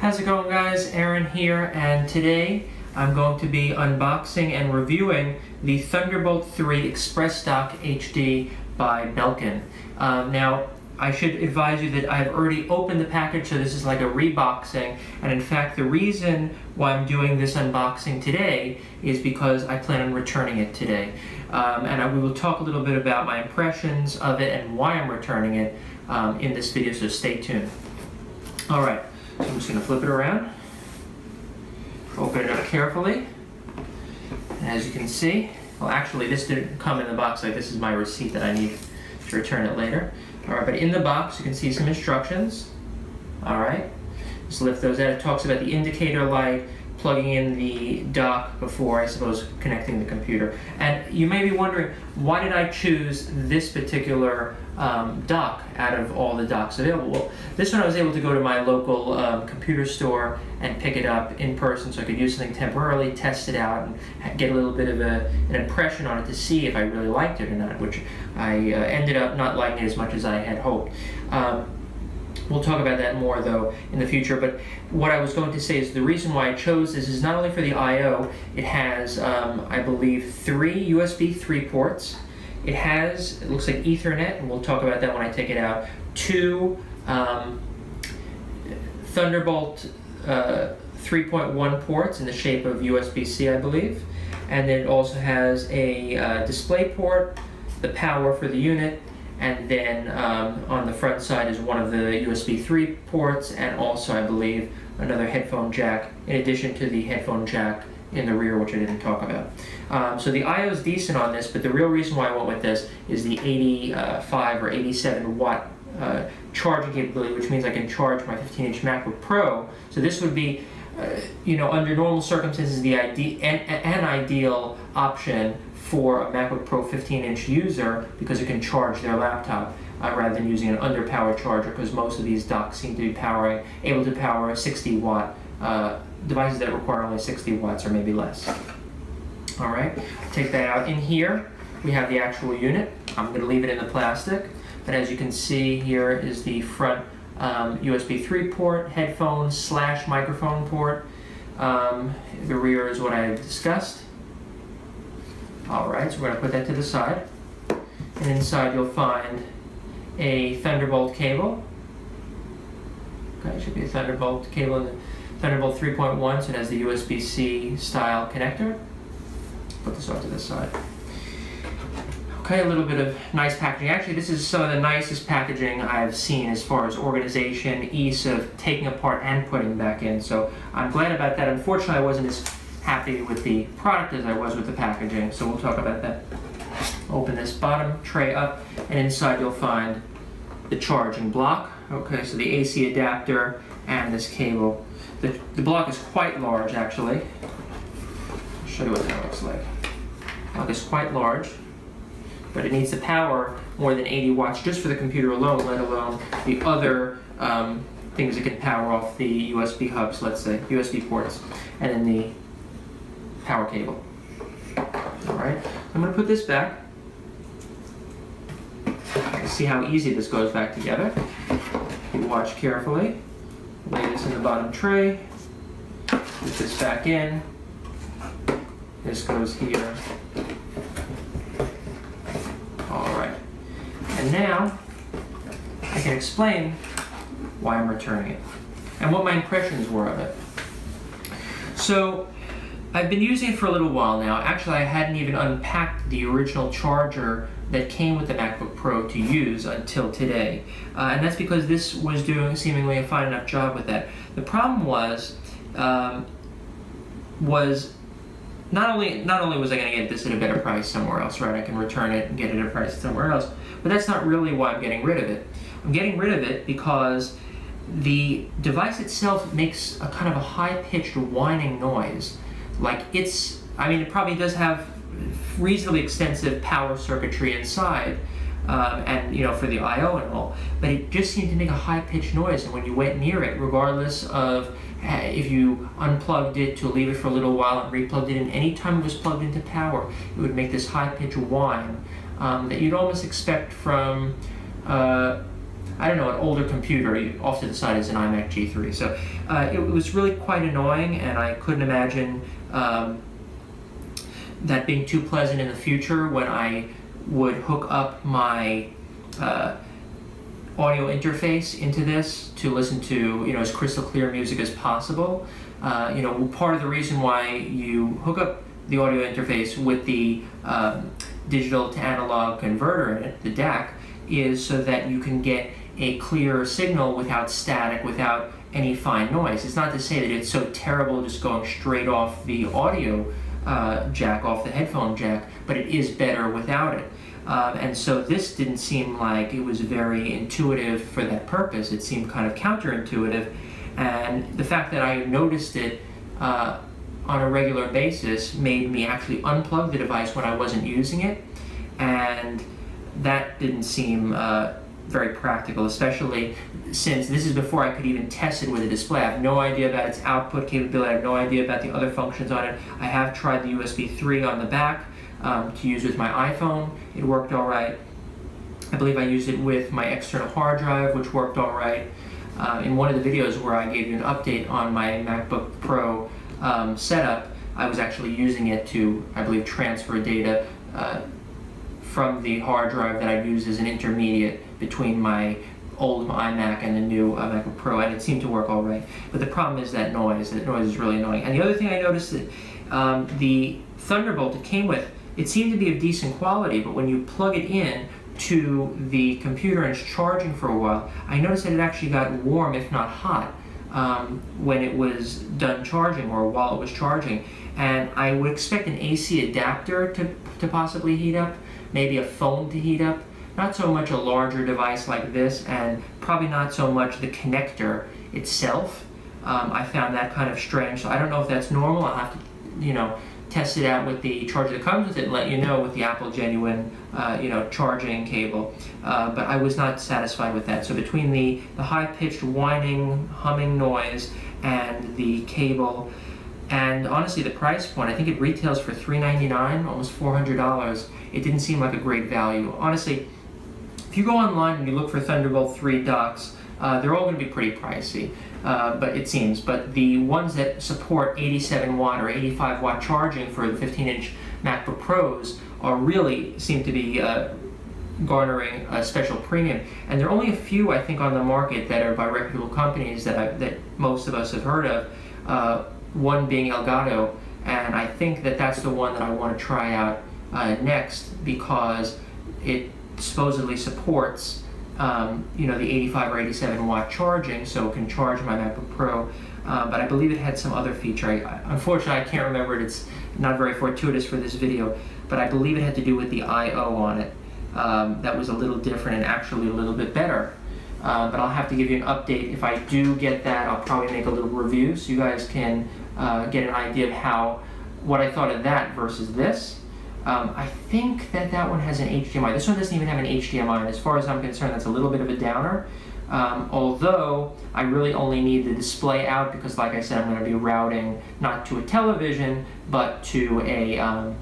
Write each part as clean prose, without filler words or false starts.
How's it going, guys? Aaron here, and today I'm going to be unboxing and reviewing the Thunderbolt 3 Express Dock HD by Belkin. Now, I should advise you that I've already opened the package, so this is like a reboxing, and in fact the reason why I'm doing this unboxing today is because I plan on returning it today. We will talk a little bit about my impressions of it and why I'm returning it in this video, so stay tuned. Alright, so I'm just going to flip it around, open it up carefully, and as you can see, well actually this didn't come in the box, like this is my receipt that I need to return it later. Alright, but in the box you can see some instructions. Alright, just lift those out. It talks about the indicator light, plugging in the dock before, I suppose, connecting the computer. And you may be wondering, why did I choose this particular dock out of all the docks available? Well, this one I was able to go to my local computer store and pick it up in person so I could use something temporarily, test it out, and get a little bit of an impression on it to see if I really liked it or not, which I ended up not liking it as much as I had hoped. We'll talk about that more, though, in the future, but what I was going to say is the reason why I chose this is not only for the I/O, it has, I believe, 3 USB 3 ports. It has, it looks like Ethernet, and we'll talk about that when I take it out, 2 Thunderbolt 3.1 ports in the shape of USB-C, I believe, and then it also has a display port, the power for the unit, and then on the front side is one of the USB 3 ports, and also I believe another headphone jack in addition to the headphone jack in the rear, which I didn't talk about. So the I/O is decent on this, but the real reason why I went with this is the 85 or 87 watt charging capability, which means I can charge my 15-inch MacBook Pro. So this would be, under normal circumstances, an ideal option for a MacBook Pro 15-inch user because it can charge their laptop rather than using an underpowered charger, because most of these docks seem to be able to power 60-watt devices that require only 60 watts or maybe less. Alright, take that out. In here we have the actual unit. I'm going to leave it in the plastic, but as you can see, here is the front USB 3 port, headphone / microphone port. The rear is what I discussed. Alright, so we're going to put that to the side. And inside you'll find a Thunderbolt cable. Okay, it should be a Thunderbolt cable in the Thunderbolt 3.1, so it has the USB-C style connector. Put this off to the side. Okay, a little bit of nice packaging. Actually, this is some of the nicest packaging I've seen as far as organization, ease of taking apart and putting back in. So I'm glad about that. Unfortunately, I wasn't as happy with the product as I was with the packaging, so we'll talk about that. Open this bottom tray up, and inside you'll find the charging block. Okay, so the AC adapter and this cable. The block is quite large, actually. I'll show you what that looks like. The block is quite large, but it needs to power more than 80 watts just for the computer alone, let alone the other things that can power off the USB hubs, let's say, USB ports, and then the power cable. Alright, I'm going to put this back. See how easy this goes back together. You watch carefully. Lay this in the bottom tray. Put this back in. This goes here. Alright. And now I can explain why I'm returning it and what my impressions were of it. So I've been using it for a little while now. Actually, I hadn't even unpacked the original charger that came with the MacBook Pro to use until today. And that's because this was doing seemingly a fine enough job with that. The problem was not only was I going to get this at a better price somewhere else, right? I can return it and get it at a price somewhere else, but that's not really why I'm getting rid of it. I'm getting rid of it because the device itself makes a kind of a high-pitched whining noise. Like it probably does have reasonably extensive power circuitry inside, and for the I/O and all, but it just seemed to make a high-pitched noise, and when you went near it, regardless of if you unplugged it to leave it for a little while and replugged it in, anytime it was plugged into power, it would make this high-pitched whine that you'd almost expect from I don't know, an older computer. Off to the side is an iMac G3. So it was really quite annoying, and I couldn't imagine that being too pleasant in the future when I would hook up my audio interface into this to listen to, as crystal clear music as possible. Part of the reason why you hook up the audio interface with the digital to analog converter in it, the DAC, is so that you can get a clear signal without static, without any fine noise. It's not to say that it's so terrible just going straight off the audio jack, off the headphone jack, but it is better without it. And so this didn't seem like it was very intuitive for that purpose. It seemed kind of counterintuitive, and the fact that I noticed it on a regular basis made me actually unplug the device when I wasn't using it, and that didn't seem very practical, especially since this is before I could even test it with a display. I have no idea about its output capability. I have no idea about the other functions on it. I have tried the USB 3 on the back to use with my iPhone. It worked all right. I believe I used it with my external hard drive, which worked all right. In one of the videos where I gave you an update on my MacBook Pro setup, I was actually using it to, I believe, transfer data from the hard drive that I used as an intermediate between my old iMac and the new MacBook Pro, and it seemed to work all right. But the problem is that noise. That noise is really annoying. And the other thing I noticed that the Thunderbolt it came with, it seemed to be of decent quality, but when you plug it in to the computer and it's charging for a while, I noticed that it actually got warm, if not hot, when it was done charging or while it was charging. And I would expect an AC adapter to possibly heat up, maybe a phone to heat up, not so much a larger device like this, and probably not so much the connector itself. I found that kind of strange, so I don't know if that's normal. I'll have to, test it out with the charger that comes with it and let you know with the Apple Genuine, charging cable. But I was not satisfied with that. So between the high-pitched whining, humming noise and the cable, and honestly the price point, I think it retails for $399, almost $400. It didn't seem like a great value. Honestly, if you go online and you look for Thunderbolt 3 docks, they're all going to be pretty pricey. But the ones that support 87 watt or 85 watt charging for the 15-inch MacBook Pros seem to be garnering a special premium. And there are only a few, I think, on the market that are by reputable companies that most of us have heard of, one being Elgato, and I think that's the one that I want to try out next because it supposedly supports the 85 or 87 watt charging, so it can charge my MacBook Pro, but I believe it had some other feature. Unfortunately, I can't remember it. It's not very fortuitous for this video, but I believe it had to do with the I/O on it. That was a little different and actually a little bit better. But I'll have to give you an update. If I do get that, I'll probably make a little review so you guys can get an idea of what I thought of that versus this. I think that one has an HDMI. This one doesn't even have an HDMI, and as far as I'm concerned, that's a little bit of a downer. Although I really only need the display out because, like I said, I'm going to be routing not to a television, but to a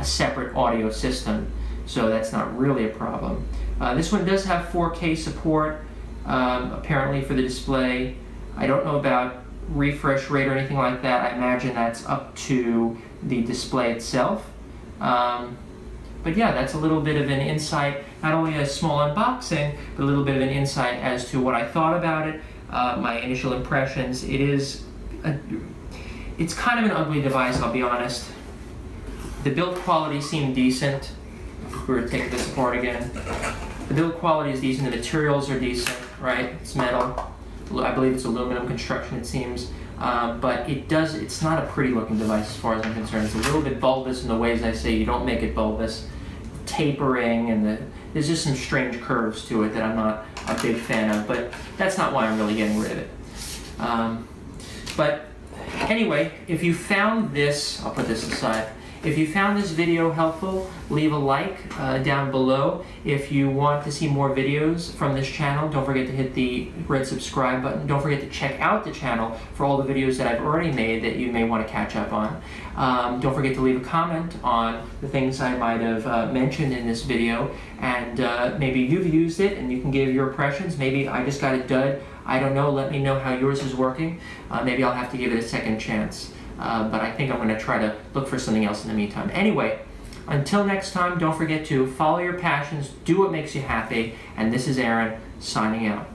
separate audio system. So that's not really a problem. This one does have 4K support, apparently, for the display. I don't know about refresh rate or anything like that. I imagine that's up to the display itself. But yeah, that's a little bit of an insight, not only a small unboxing, but a little bit of an insight as to what I thought about it, my initial impressions. It's kind of an ugly device, I'll be honest. The build quality seemed decent. If we were to take this apart again. The build quality is decent, the materials are decent, right? It's metal. I believe it's aluminum construction, it seems. But it's not a pretty looking device as far as I'm concerned. It's a little bit bulbous in the ways I say you don't make it bulbous. Tapering, and there's just some strange curves to it that I'm not a big fan of, but that's not why I'm really getting rid of it. But anyway, if you found this, I'll put this aside. If you found this video helpful, leave a like down below. If you want to see more videos from this channel, don't forget to hit the red subscribe button. Don't forget to check out the channel for all the videos that I've already made that you may want to catch up on. Don't forget to leave a comment on the things I might have mentioned in this video, and maybe you've used it and you can give your impressions. Maybe I just got a dud. I don't know. Let me know how yours is working. Maybe I'll have to give it a second chance. But I think I'm going to try to look for something else in the meantime. Anyway, until next time, don't forget to follow your passions, do what makes you happy, and this is Aaron signing out.